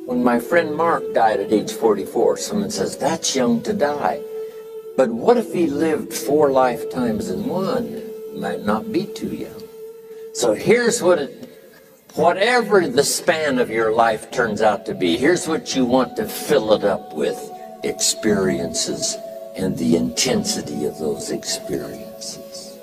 When my friend Mark died at age 44, someone says, that's young to die. But what if he lived 4 lifetimes in one? It might not be too young. So here's whatever the span of your life turns out to be, here's what you want to fill it up with: experiences and the intensity of those experiences.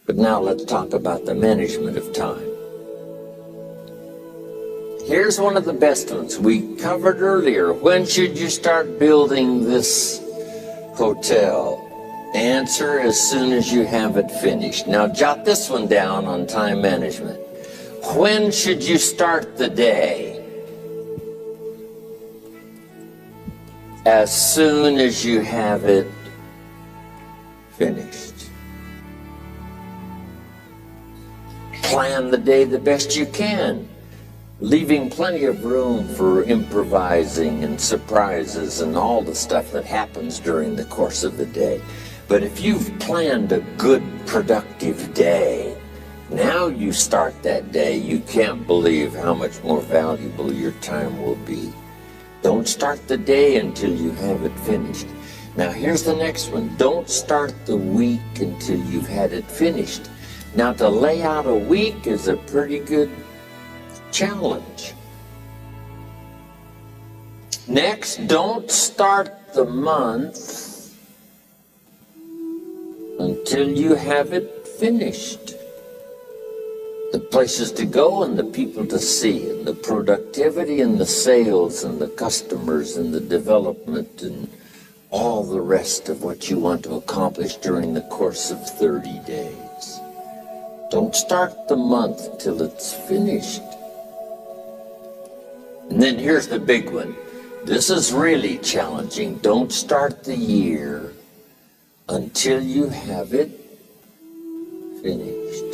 But now let's talk about the management of time. Here's one of the best ones we covered earlier. When should you start building this hotel? Answer: as soon as you have it finished. Now jot this one down on time management. When should you start the day? As soon as you have it finished. Plan the day the best you can, leaving plenty of room for improvising and surprises and all the stuff that happens during the course of the day. But if you've planned a good, productive day, now you start that day, you can't believe how much more valuable your time will be. Don't start the day until you have it finished. Now here's the next one. Don't start the week until you've had it finished. Now to lay out a week is a pretty good challenge. Next, don't start the month until you have it finished. The places to go and the people to see, and the productivity and the sales and the customers and the development and all the rest of what you want to accomplish during the course of 30 days. Don't start the month till it's finished. And then here's the big one. This is really challenging. Don't start the year until you have it finished.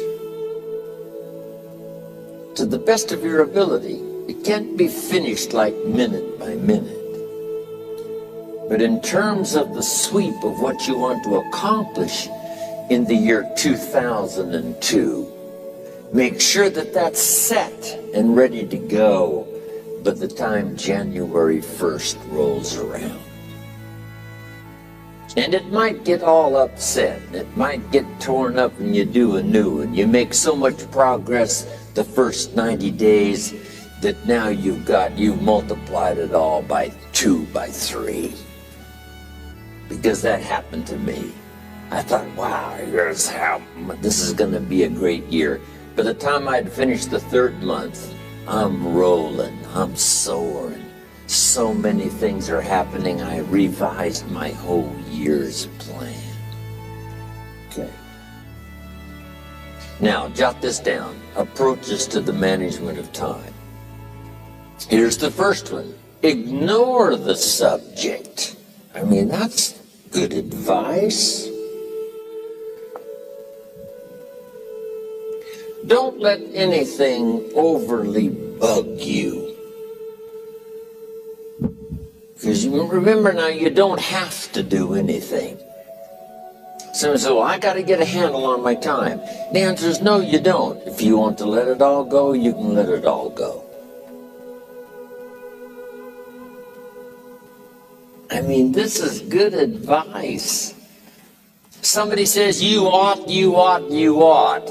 To the best of your ability, it can't be finished like minute by minute. But in terms of the sweep of what you want to accomplish in the year 2002, make sure that that's set and ready to go by the time January 1st rolls around. And it might get all upset, it might get torn up and you do a new one. You make so much progress the first 90 days that now you've multiplied it all by 2, by 3. Because that happened to me. I thought, wow, this is going to be a great year. By the time I'd finished the 3rd month, I'm rolling, I'm soaring. So many things are happening, I revised my whole year's plan. Okay. Now, jot this down. Approaches to the management of time. Here's the first one. Ignore the subject. I mean, that's good advice. Don't let anything overly bug you. Because remember now, you don't have to do anything. Someone says, well, I got to get a handle on my time. The answer is no, you don't. If you want to let it all go, you can let it all go. I mean, this is good advice. Somebody says, you ought, you ought, you ought.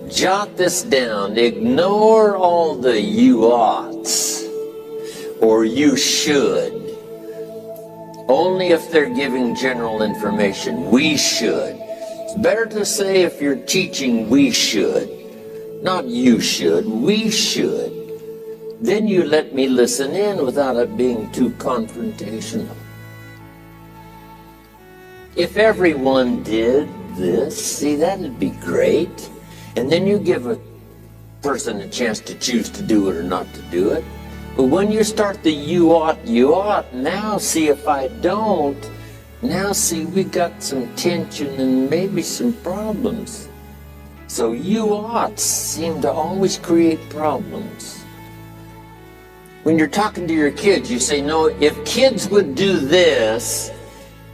Jot this down. Ignore all the you oughts or you should. Only if they're giving general information. We should. It's better to say, if you're teaching, we should. Not you should, we should. Then you let me listen in without it being too confrontational. If everyone did this, see, that'd be great. And then you give a person a chance to choose to do it or not to do it. But when you start the you ought, now see if I don't, now see we got some tension and maybe some problems. So you oughts seem to always create problems. When you're talking to your kids, you say, no, if kids would do this,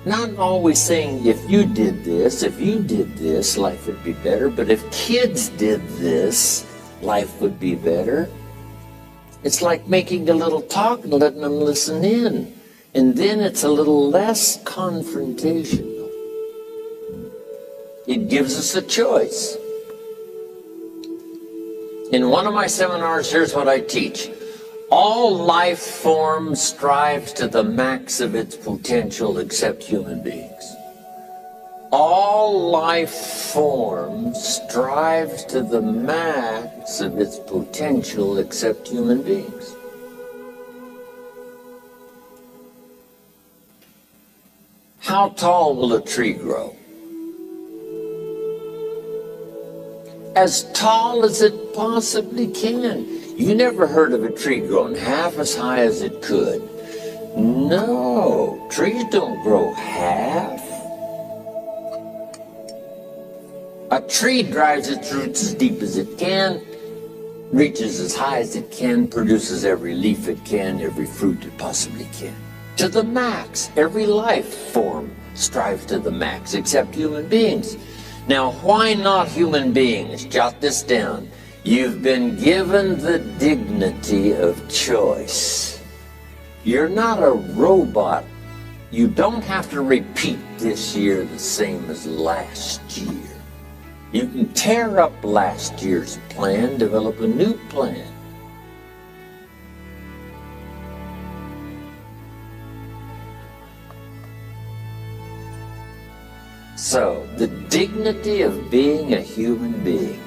Not always saying if you did this, life would be better, but if kids did this, life would be better. It's like making a little talk and letting them listen in. And then it's a little less confrontational. It gives us a choice. In one of my seminars, here's what I teach. All life forms strive to the max of its potential except human beings. All life forms strive to the max of its potential except human beings. How tall will a tree grow? As tall as it possibly can. You never heard of a tree growing half as high as it could. No, trees don't grow half. A tree drives its roots as deep as it can, reaches as high as it can, produces every leaf it can, every fruit it possibly can. To the max. Every life form strives to the max, except human beings. Now, why not human beings? Jot this down. You've been given the dignity of choice. You're not a robot. You don't have to repeat this year the same as last year. You can tear up last year's plan, develop a new plan. So, the dignity of being a human being.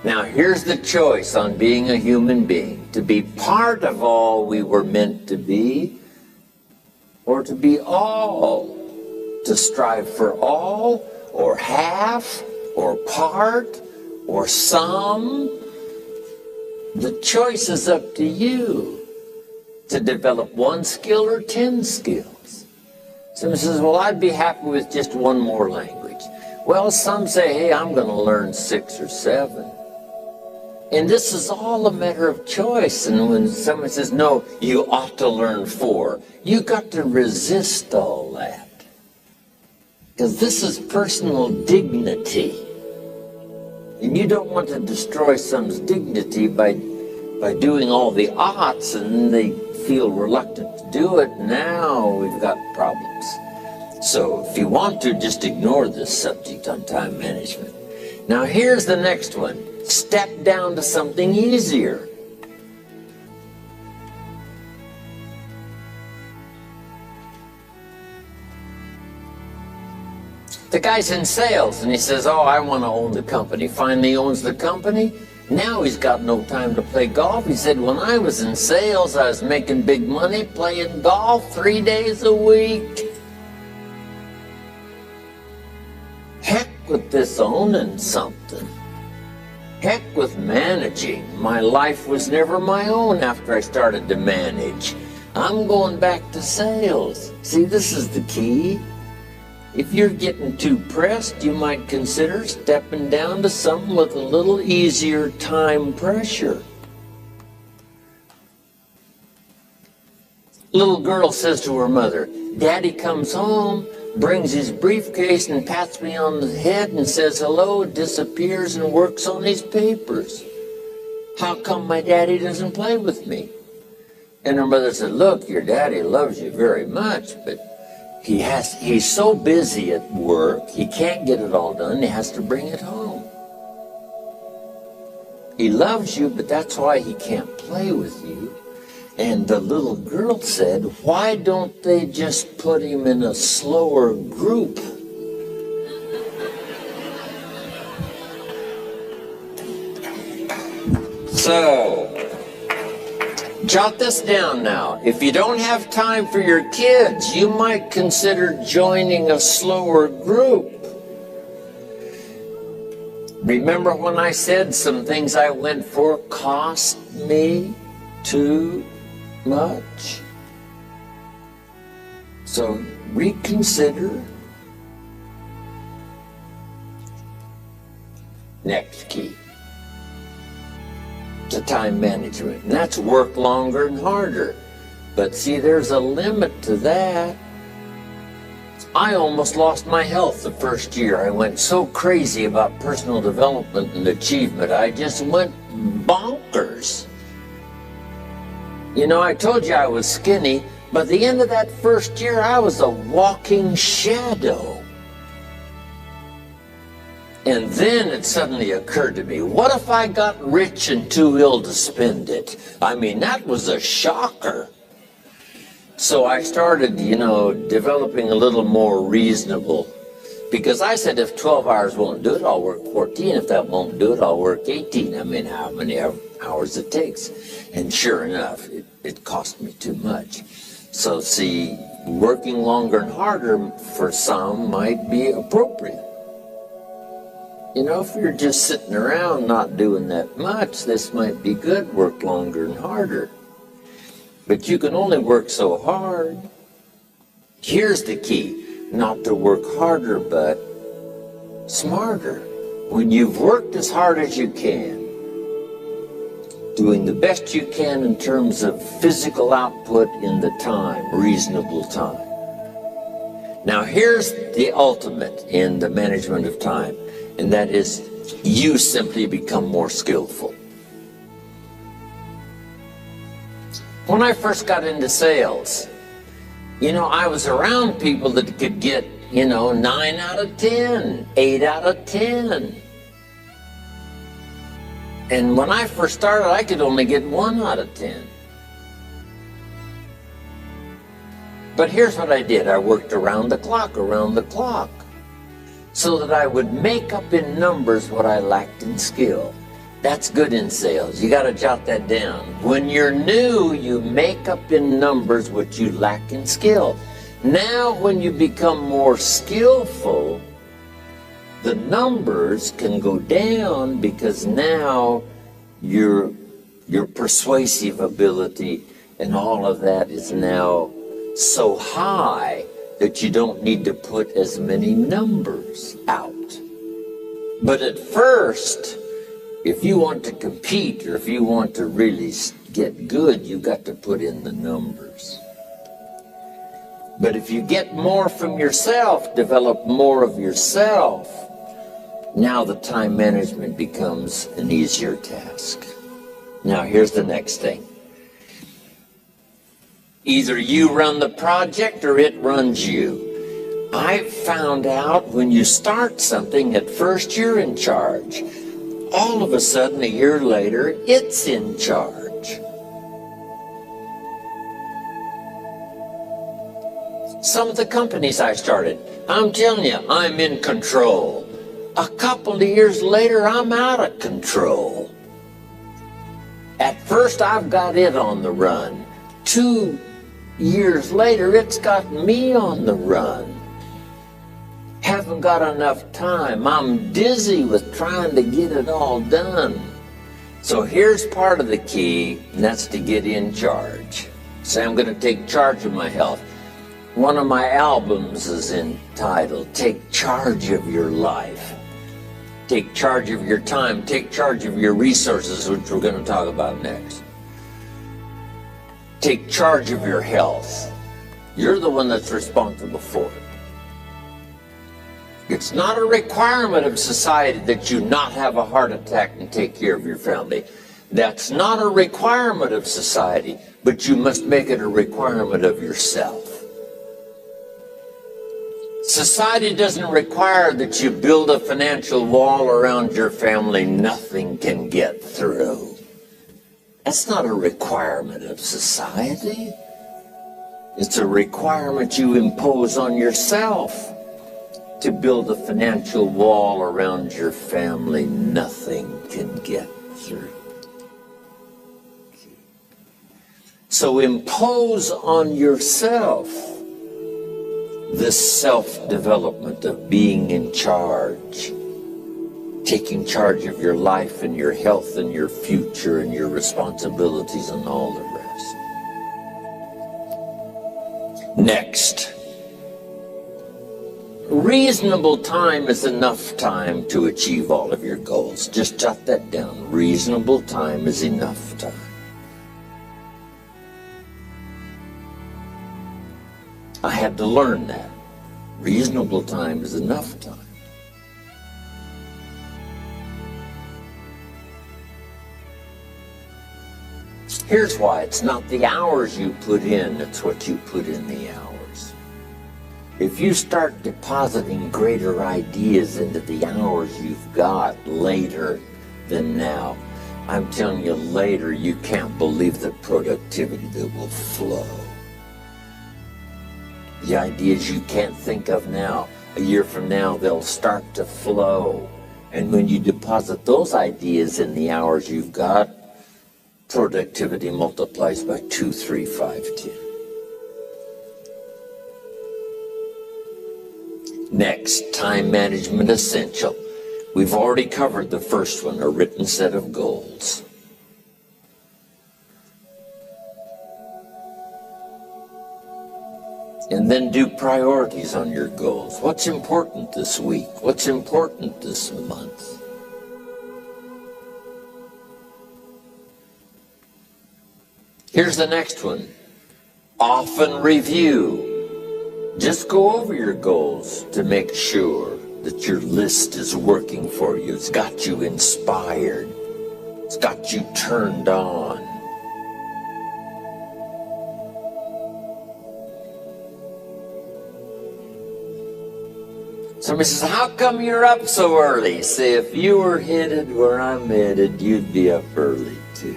Now, here's the choice on being a human being. To be part of all we were meant to be, or to be all. To strive for all, or half, or part, or some. The choice is up to you. To develop one skill or 10 skills. Someone says, well, I'd be happy with just one more language. Well, some say, hey, I'm going to learn 6 or 7. And this is all a matter of choice. And when someone says, no, you ought to learn 4, you got to resist all that. Because this is personal dignity. And you don't want to destroy someone's dignity by doing all the oughts, and then they feel reluctant to do it. Now we've got problems. So if you want to, just ignore this subject on time management. Now here's the next one. Step down to something easier. The guy's in sales and he says, oh, I want to own the company. Finally owns the company. Now he's got no time to play golf. He said, when I was in sales, I was making big money playing golf 3 days a week. Heck with this owning something. Heck with managing. My life was never my own after I started to manage. I'm going back to sales. See, this is the key. If you're getting too pressed, you might consider stepping down to something with a little easier time pressure. Little girl says to her mother, Daddy comes home, brings his briefcase and pats me on the head and says hello, disappears and works on his papers. How come my daddy doesn't play with me? And her mother said, look, your daddy loves you very much, but he's so busy at work, he can't get it all done, he has to bring it home. He loves you, but that's why he can't play with you. And the little girl said, why don't they just put him in a slower group? So, jot this down now. If you don't have time for your kids, you might consider joining a slower group. Remember when I said some things I went for cost me too much? So reconsider. Next key to time management. And that's work longer and harder. But see, there's a limit to that. I almost lost my health the first year. I went so crazy about personal development and achievement. I just went bonkers. You know, I told you I was skinny, but at the end of that first year, I was a walking shadow. And then it suddenly occurred to me, what if I got rich and too ill to spend it? I mean, that was a shocker. So I started, you know, developing a little more reasonable, because I said if 12 hours won't do it, I'll work 14. If that won't do it, I'll work 18. I mean, how many hours it takes. And sure enough, it cost me too much. So see, working longer and harder for some might be appropriate. You know, if you're just sitting around not doing that much, this might be good, work longer and harder. But you can only work so hard. Here's the key, not to work harder, but smarter. When you've worked as hard as you can, doing the best you can in terms of physical output in the time, reasonable time. Now here's the ultimate in the management of time, and that is you simply become more skillful. When I first got into sales, you know, I was around people that could get, you know, 9 out of 10, 8 out of 10. And when I first started, I could only get 1 out of 10. But here's what I did. I worked around the clock, so that I would make up in numbers what I lacked in skill. That's good in sales. You got to jot that down. When you're new, you make up in numbers what you lack in skill. Now, when you become more skillful, the numbers can go down because now your persuasive ability and all of that is now so high that you don't need to put as many numbers out. But at first, if you want to compete or if you want to really get good, you've got to put in the numbers. But if you get more from yourself, develop more of yourself, now the time management becomes an easier task. Now here's the next thing. Either you run the project or it runs you. I found out when you start something, at first you're in charge. All of a sudden, a year later, it's in charge. Some of the companies I started, I'm telling you, I'm in control. A couple of years later, I'm out of control. At first, I've got it on the run. 2 years later, it's got me on the run. Haven't got enough time. I'm dizzy with trying to get it all done. So here's part of the key, and that's to get in charge. Say, I'm going to take charge of my health. One of my albums is entitled, Take Charge of Your Life. Take charge of your time. Take charge of your resources, which we're going to talk about next. Take charge of your health. You're the one that's responsible for it. It's not a requirement of society that you not have a heart attack and take care of your family. That's not a requirement of society, but you must make it a requirement of yourself. Society doesn't require that you build a financial wall around your family nothing can get through. That's not a requirement of society. It's a requirement you impose on yourself. To build a financial wall around your family nothing can get through. So impose on yourself this self-development of being in charge, taking charge of your life and your health and your future and your responsibilities and all the rest. Next. Reasonable time is enough time to achieve all of your goals. Just jot that down. Reasonable time is enough time. I had to learn that. Reasonable time is enough time. Here's why. It's not the hours you put in, it's what you put in the hours. If you start depositing greater ideas into the hours you've got later than now, I'm telling you, later you can't believe the productivity that will flow. The ideas you can't think of now, a year from now, they'll start to flow. And when you deposit those ideas in the hours you've got, productivity multiplies by 2, 3, 5, 10. Next, time management essential. We've already covered the first one, a written set of goals. And then do priorities on your goals. What's important this week? What's important this month? Here's the next one. Often review. Just go over your goals to make sure that your list is working for you. It's got you inspired. It's got you turned on. Somebody says, how come you're up so early? Say, if you were headed where I'm headed, you'd be up early too.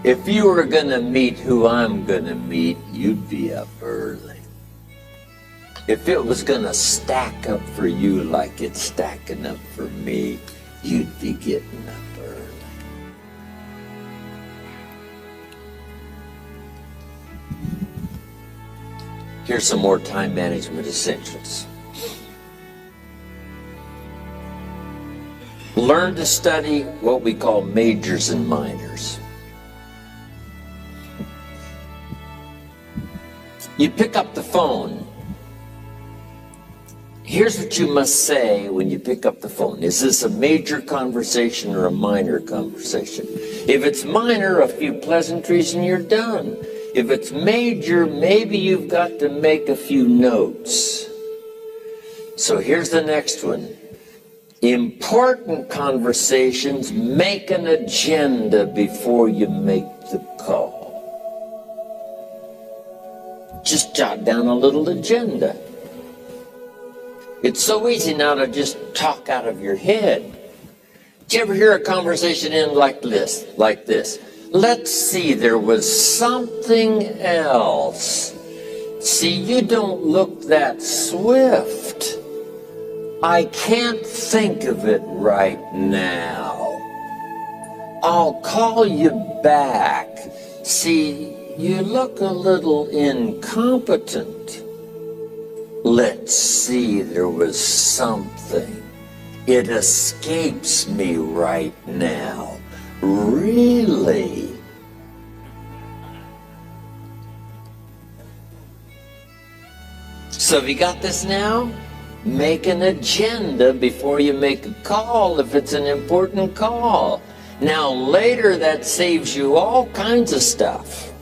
If you were going to meet who I'm going to meet, you'd be up early. If it was going to stack up for you like it's stacking up for me, you'd be getting up early. Here's some more time management essentials. Learn to study what we call majors and minors. You pick up the phone. Here's what you must say when you pick up the phone. Is this a major conversation or a minor conversation? If it's minor, a few pleasantries and you're done. If it's major, maybe you've got to make a few notes. So here's the next one. Important conversations, make an agenda before you make the call. Just jot down a little agenda. It's so easy now to just talk out of your head. Did you ever hear a conversation end like this? Let's see, there was something else. See, you don't look that swift. I can't think of it right now. I'll call you back. See, you look a little incompetent. Let's see, there was something. It escapes me right now. Really? So have you got this now? Make an agenda before you make a call if it's an important call. Now later that saves you all kinds of stuff.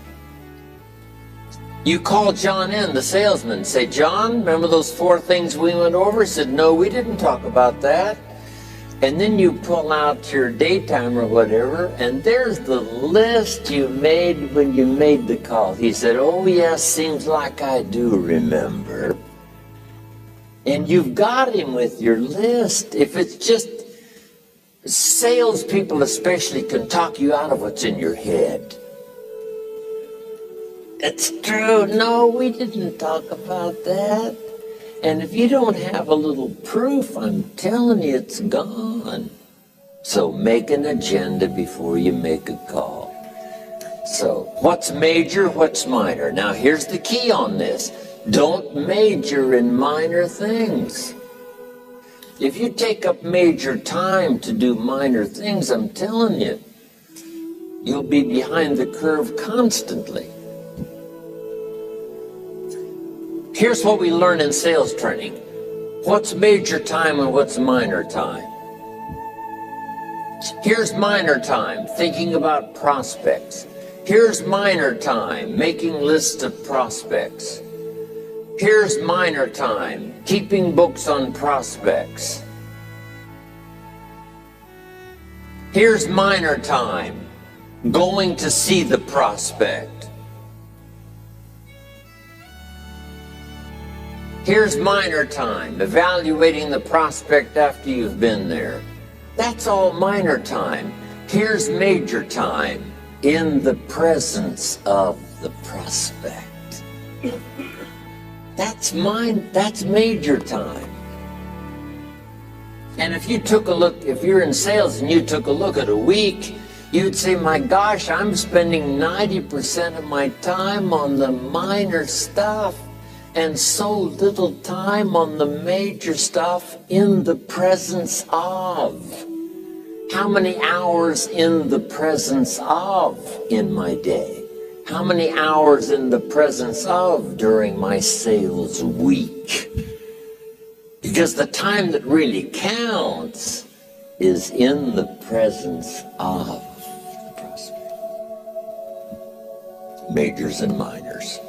You call John in, the salesman, say, John, remember those 4 things we went over? He said, no, we didn't talk about that. And then you pull out your daytime or whatever, and there's the list you made when you made the call. He said, oh yes, seems like I do remember. And you've got him with your list. If it's just, salespeople especially can talk you out of what's in your head. It's true. No, we didn't talk about that. And if you don't have a little proof, I'm telling you, it's gone. So make an agenda before you make a call. So what's major, what's minor? Now here's the key on this. Don't major in minor things. If you take up major time to do minor things, I'm telling you, you'll be behind the curve constantly. Here's what we learn in sales training. What's major time and what's minor time? Here's minor time, thinking about prospects. Here's minor time, making lists of prospects. Here's minor time, keeping books on prospects. Here's minor time, going to see the prospect. Here's minor time, evaluating the prospect after you've been there. That's all minor time. Here's major time, in the presence of the prospect. That's major time. And if you took a look, if you're in sales and you took a look at a week, you'd say, my gosh, I'm spending 90% of my time on the minor stuff and so little time on the major stuff in the presence of. How many hours in the presence of in my day? How many hours in the presence of during my sales week? Because the time that really counts is in the presence of the prospect. Majors and minors.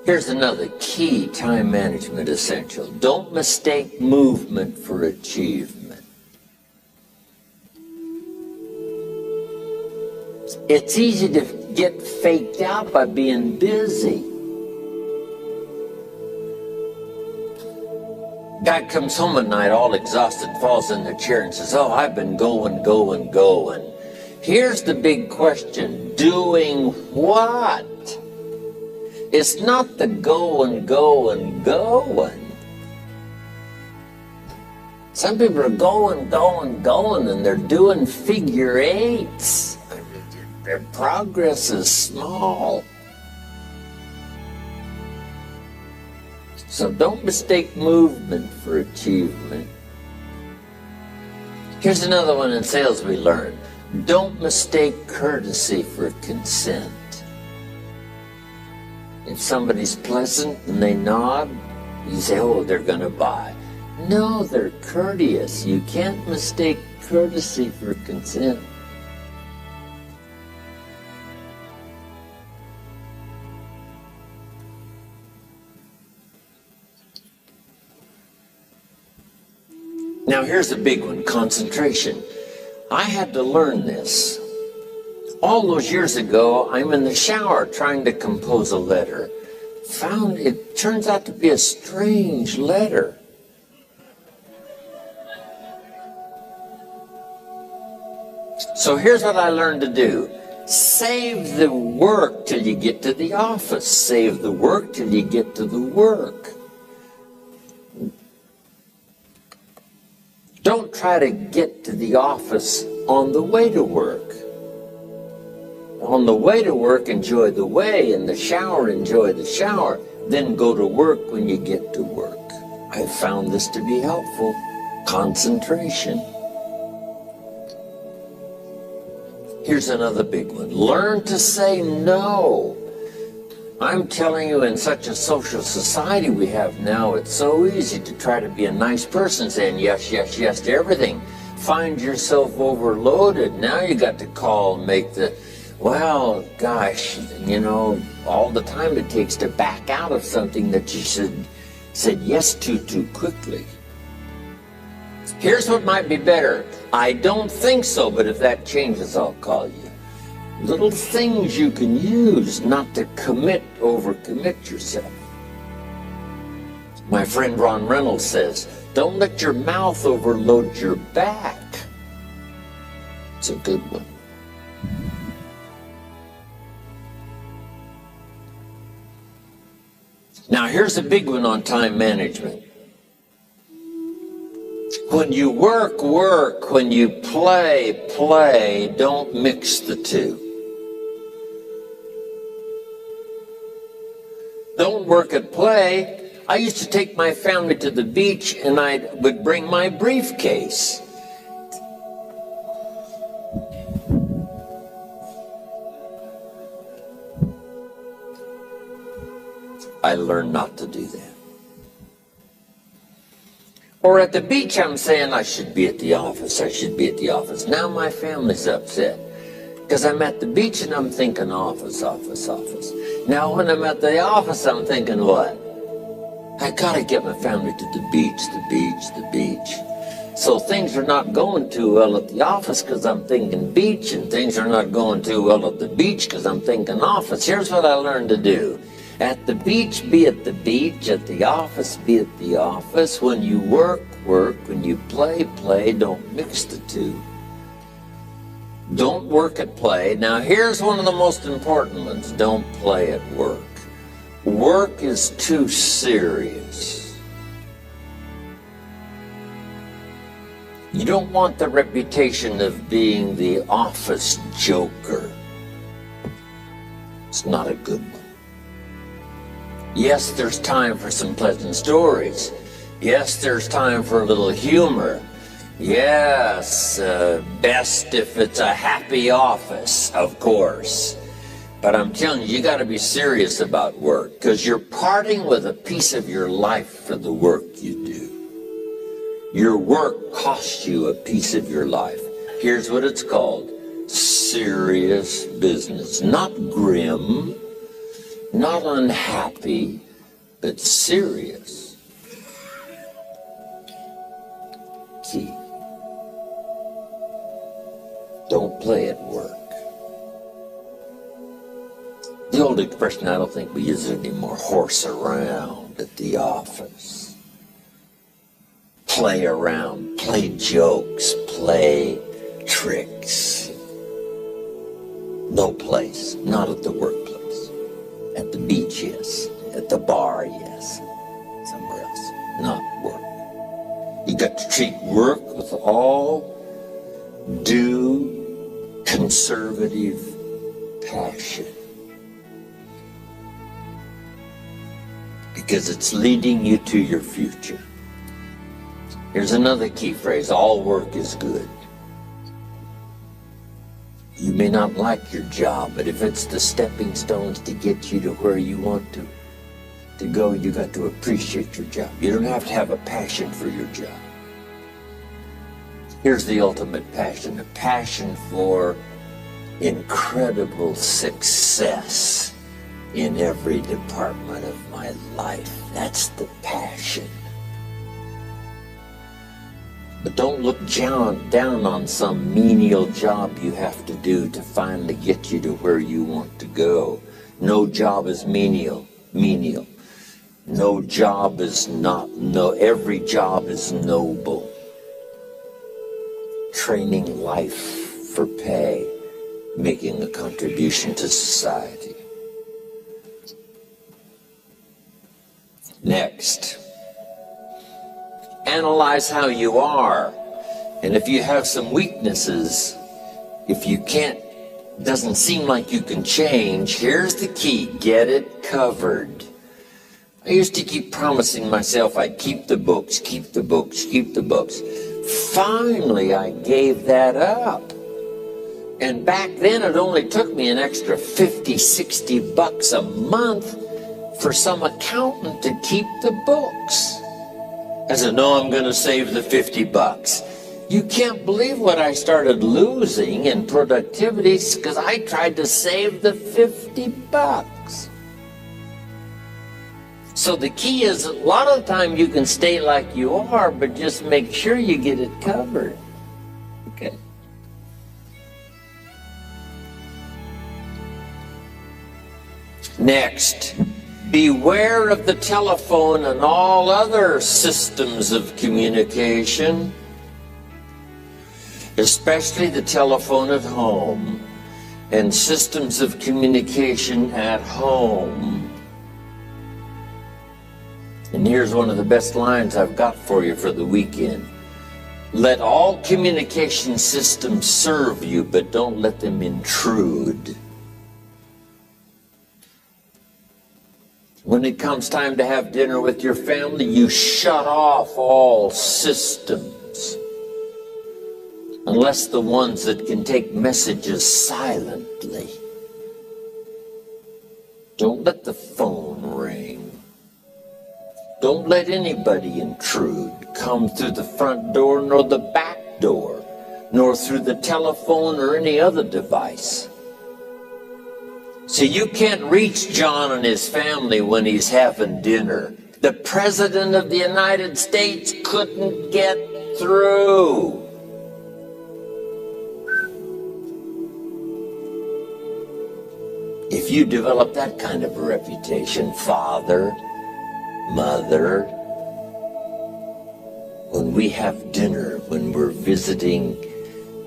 Here's another key time management essential. Don't mistake movement for achievement. It's easy to get faked out by being busy. Guy comes home at night all exhausted, falls in the chair and says, oh, I've been going. Here's the big question, doing what? It's not the going. Some people are going, and they're doing figure eights. Their progress is small. So don't mistake movement for achievement. Here's another one in sales we learned. Don't mistake courtesy for consent. If somebody's pleasant and they nod, you say, oh, they're going to buy. No, they're courteous. You can't mistake courtesy for consent. Now here's a big one, concentration. I had to learn this. All those years ago, I'm in the shower trying to compose a letter. Found it turns out to be a strange letter. So here's what I learned to do. Save the work till you get to the office. Save the work till you get to the work. Don't try to get to the office on the way to work. On the way to work, enjoy the way. In the shower, enjoy the shower. Then go to work when you get to work. I found this to be helpful. Concentration. Here's another big one. Learn to say no. I'm telling you, in such a social society we have now, it's so easy to try to be a nice person, saying yes, yes, yes to everything. Find yourself overloaded. Now you got to call and make the, well, gosh, you know, all the time it takes to back out of something that you said yes to too quickly. Here's what might be better. I don't think so, but if that changes, I'll call you. Little things you can use not to overcommit yourself. My friend Ron Reynolds says, don't let your mouth overload your back. It's a good one. Now here's a big one on time management. When you work, work. When you play, play. Don't mix the two. Don't work at play. I used to take my family to the beach and I would bring my briefcase. I learned not to do that. Or at the beach, I'm saying I should be at the office. I should be at the office. Now my family's upset Because I'm at the beach and I'm thinking office, office, office. Now when I'm at the office, I'm thinking what? I gotta get my family to the beach, the beach, the beach. So things are not going too well at the office because I'm thinking beach, and things are not going too well at the beach because I'm thinking office. Here's what I learned to do. At the beach, be at the beach. At the office, be at the office. When you work, work. When you play, play. Don't mix the two. Don't work at play. Now here's one of the most important ones. Don't play at work. Work is too serious. You don't want the reputation of being the office joker. It's not a good one. Yes, there's time for some pleasant stories. Yes, there's time for a little humor. Yes, best if it's a happy office, of course. But I'm telling you, you got to be serious about work, because you're parting with a piece of your life for the work you do. Your work costs you a piece of your life. Here's what it's called: serious business. Not grim, not unhappy, but serious. Key. Don't play at work. The old expression, I don't think we use it anymore, horse around at the office. Play around, play jokes, play tricks. No place, not at the workplace. At the beach, yes. At the bar, yes. Somewhere else, not work. You got to treat work with all due conservative passion, because it's leading you to your future. Here's another key phrase: all work is good. You may not like your job, but if it's the stepping stones to get you to where you want to go, you got to appreciate your job. You don't have to have a passion for your job. Here's the ultimate passion: a passion for incredible success in every department of my life. That's the passion. But don't look down on some menial job you have to do to finally get you to where you want to go. No job is menial. No job is every job is noble. Training life for pay, making a contribution to society. Next, analyze how you are. And if you have some weaknesses, if you doesn't seem like you can change, here's the key: get it covered. I used to keep promising myself I'd keep the books, keep the books, keep the books. Finally, I gave that up. And back then, it only took me an extra $50, $60 a month for some accountant to keep the books. I said, no, I'm going to save the $50. You can't believe what I started losing in productivity because I tried to save the $50. So the key is, a lot of the time you can stay like you are, but just make sure you get it covered. Okay. Next, beware of the telephone and all other systems of communication, especially the telephone at home and systems of communication at home. And here's one of the best lines I've got for you for the weekend. Let all communication systems serve you, but don't let them intrude. When it comes time to have dinner with your family, you shut off all systems, unless the ones that can take messages silently. Don't let the phone ring. Don't let anybody intrude, come through the front door nor the back door. nor through the telephone or any other device. So you can't reach John and his family when he's having dinner. The President of the United States couldn't get through. If you develop that kind of a reputation, father, mother, when we have dinner, when we're visiting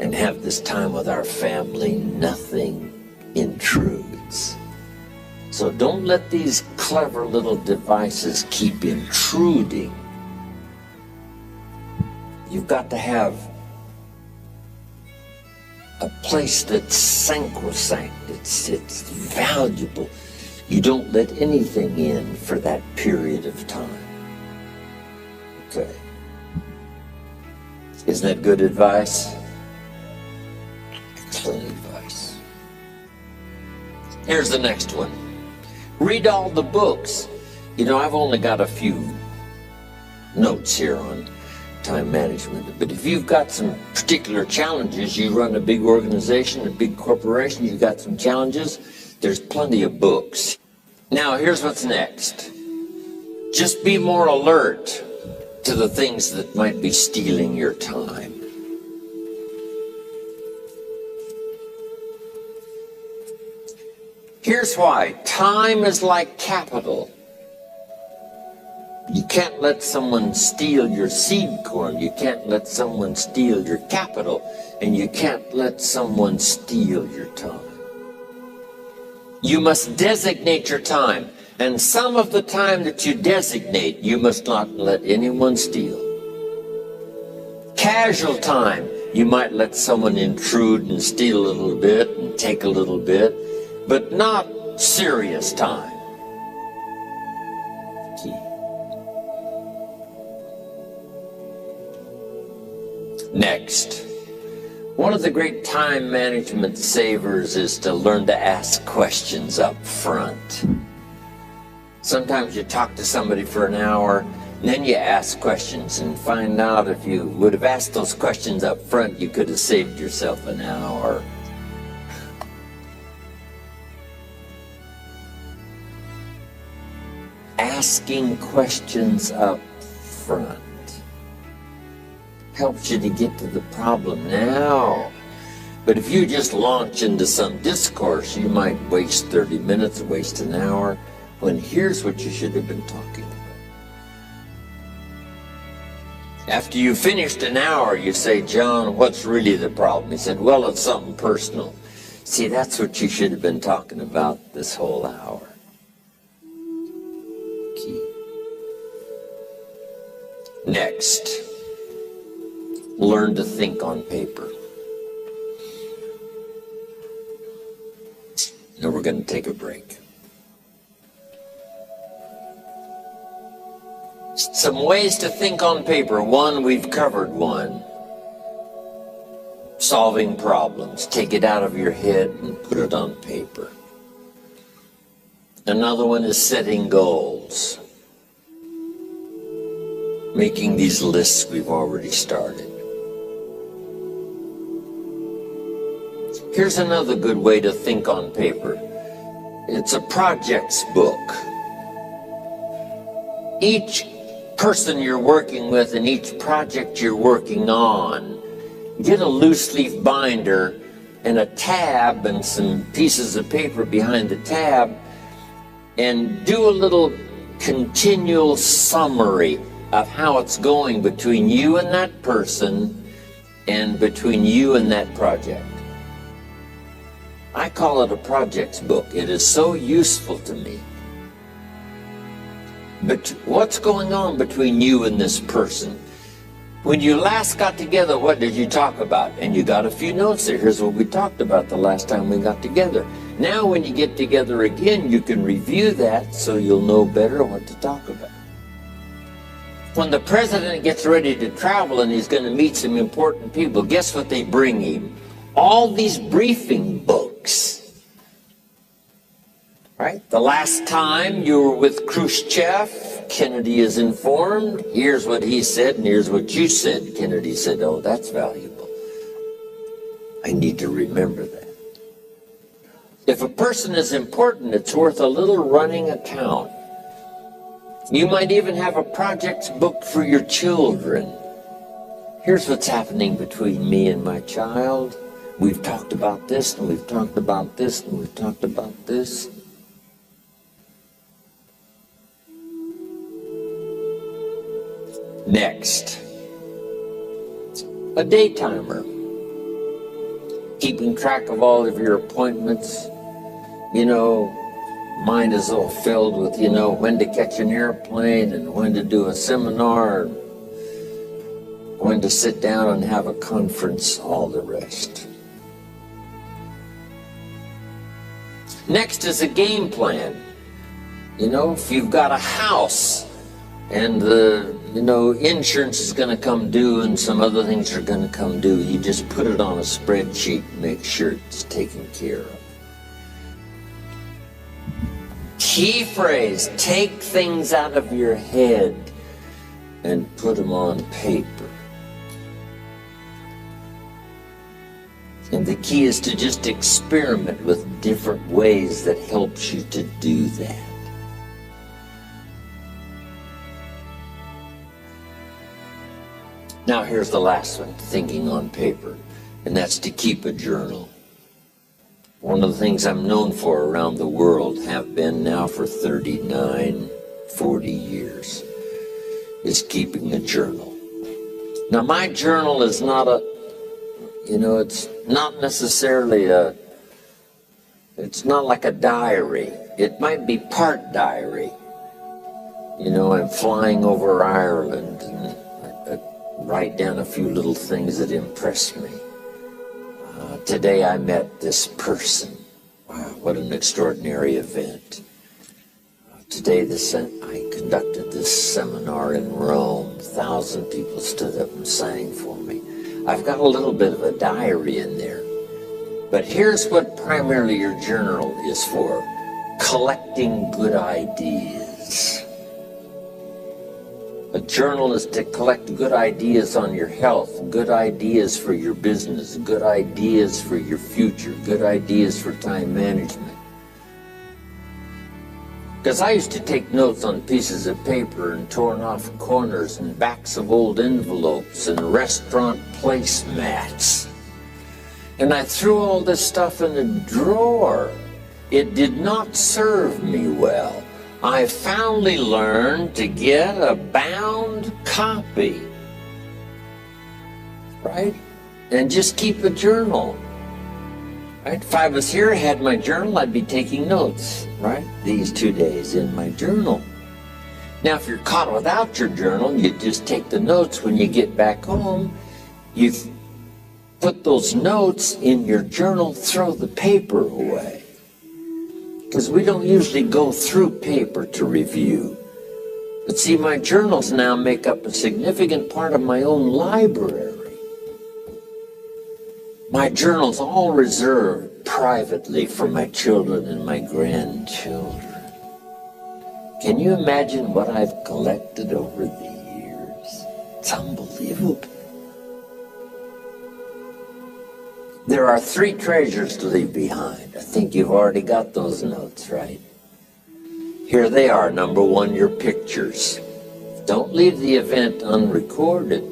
and have this time with our family, nothing intrudes. So don't let these clever little devices keep intruding. You've got to have a place that's sacrosanct, it's valuable. You don't let anything in for that period of time. Okay. Isn't that good advice? Excellent advice. Here's the next one. Read all the books. You know, I've only got a few notes here on time management, but if you've got some particular challenges, you run a big organization, a big corporation, you've got some challenges, there's plenty of books. Now, here's what's next. Just be more alert to the things that might be stealing your time. Here's why. Time is like capital. You can't let someone steal your seed corn. You can't let someone steal your capital. And you can't let someone steal your time. You must designate your time. And some of the time that you designate, you must not let anyone steal. Casual time, you might let someone intrude and steal a little bit and take a little bit, but not serious time. Key. Next, one of the great time management savers is to learn to ask questions up front. Sometimes you talk to somebody for an hour, and then you ask questions and find out if you would have asked those questions up front, you could have saved yourself an hour. Asking questions up front helps you to get to the problem now. But if you just launch into some discourse, you might waste 30 minutes, waste an hour, when here's what you should have been talking about. After you finished an hour, you say, John, what's really the problem? He said, well, it's something personal. See, that's what you should have been talking about this whole hour. Key. Next, learn to think on paper. Now we're going to take a break. Some ways to think on paper. One, we've covered one. Solving problems. Take it out of your head and put it on paper. Another one is setting goals. Making these lists we've already started. Here's another good way to think on paper. It's a projects book. Each person you're working with and each project you're working on, get a loose leaf binder and a tab and some pieces of paper behind the tab and do a little continual summary of how it's going between you and that person and between you and that project. I call it a projects book. It is so useful to me. But what's going on between you and this person? When you last got together, what did you talk about? And you got a few notes there. Here's what we talked about the last time we got together. Now when you get together again, you can review that so you'll know better what to talk about. When the president gets ready to travel and he's going to meet some important people, guess what they bring him? All these briefing books. Right? The last time you were with Khrushchev, Kennedy is informed. Here's what he said and here's what you said. Kennedy said, oh, that's valuable. I need to remember that. If a person is important, it's worth a little running account. You might even have a projects book for your children. Here's what's happening between me and my child. We've talked about this, and we've talked about this, and we've talked about this. Next, a day timer. Keeping track of all of your appointments. You know, mine is all filled with, when to catch an airplane and when to do a seminar, when to sit down and have a conference, all the rest. Next is a game plan. If you've got a house and the insurance is going to come due and some other things are going to come due, you just put it on a spreadsheet and make sure it's taken care of. Key phrase, take things out of your head and put them on paper. And the key is to just experiment with different ways that helps you to do that. Now here's the last one, thinking on paper, and that's to keep a journal. One of the things I'm known for around the world, have been now for 39, 40 years, is keeping a journal. Now my journal is not it's not necessarily it's not like a diary. It might be part diary. I'm flying over Ireland and I write down a few little things that impress me. Today I met this person. Wow, what an extraordinary event. Today I conducted this seminar in Rome. 1,000 people stood up and sang for me. I've got a little bit of a diary in there. But here's what primarily your journal is for: collecting good ideas. A journal is to collect good ideas on your health, good ideas for your business, good ideas for your future, good ideas for time management. Because I used to take notes on pieces of paper and torn off corners and backs of old envelopes and restaurant placemats. And I threw all this stuff in a drawer. It did not serve me well. I finally learned to get a bound copy, right? And just keep a journal, right? If I was here, had my journal, I'd be taking notes, right? These 2 days in my journal. Now, if you're caught without your journal, you just take the notes when you get back home. You put those notes in your journal, throw the paper away. Because we don't usually go through paper to review. But see, my journals now make up a significant part of my own library. My journals all reserved privately for my children and my grandchildren. Can you imagine what I've collected over the years? It's unbelievable. There are 3 treasures to leave behind. I think you've already got those notes, right? Here they are. Number 1, your pictures. Don't leave the event unrecorded.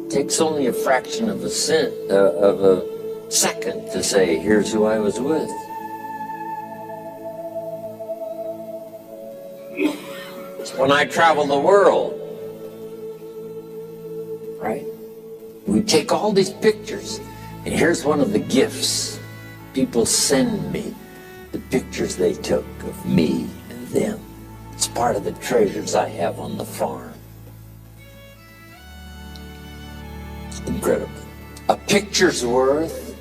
It takes only a fraction of a second to say, here's who I was with. When I travel the world, right? We take all these pictures. And here's one of the gifts. People send me the pictures they took of me and them. It's part of the treasures I have on the farm. Incredible. A picture's worth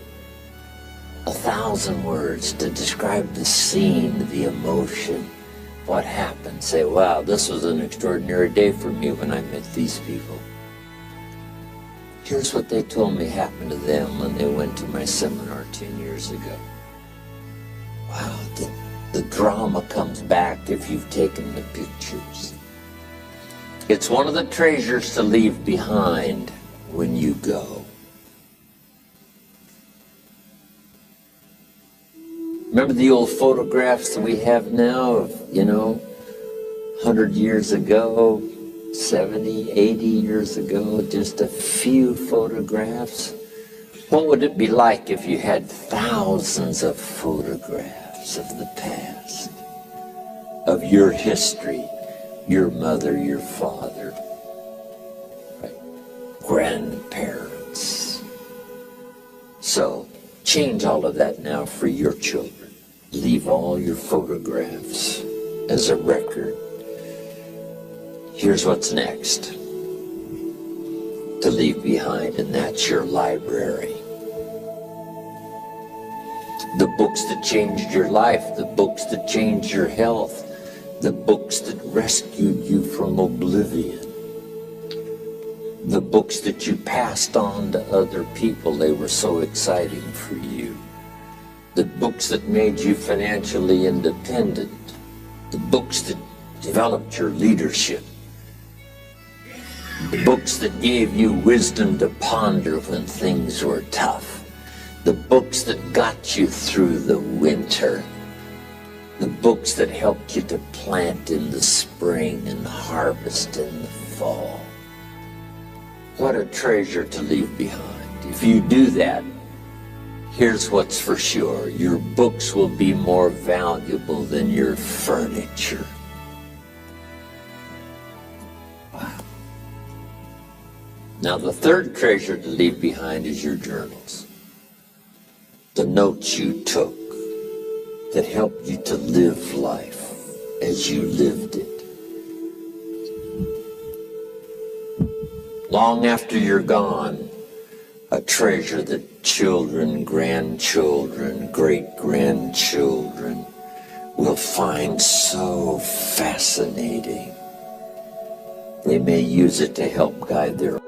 1,000 words to describe the scene, the emotion, what happened. Say, wow, this was an extraordinary day for me when I met these people. Here's what they told me happened to them when they went to my seminar 10 years ago. Wow, the drama comes back if you've taken the pictures. It's one of the treasures to leave behind when you go. Remember the old photographs that we have now of, 100 years ago, 70, 80 years ago, just a few photographs? What would it be like if you had thousands of photographs of the past, of your history, your mother, your father, grandparents? So change all of that now for your children. Leave all your photographs as a record. Here's what's next to leave behind, and that's your library. The books that changed your life, the books that changed your health, the books that rescued you from oblivion, the books that you passed on to other people, they were so exciting for you. The books that made you financially independent, the books that developed your leadership, the books that gave you wisdom to ponder when things were tough, the books that got you through the winter, the books that helped you to plant in the spring and harvest in the fall. What a treasure to leave behind. If you do that, here's what's for sure. Your books will be more valuable than your furniture. Wow. Now, the third treasure to leave behind is your journals. The notes you took that helped you to live life as you lived it. Long after you're gone, a treasure that children, grandchildren, great-grandchildren will find so fascinating. They may use it to help guide their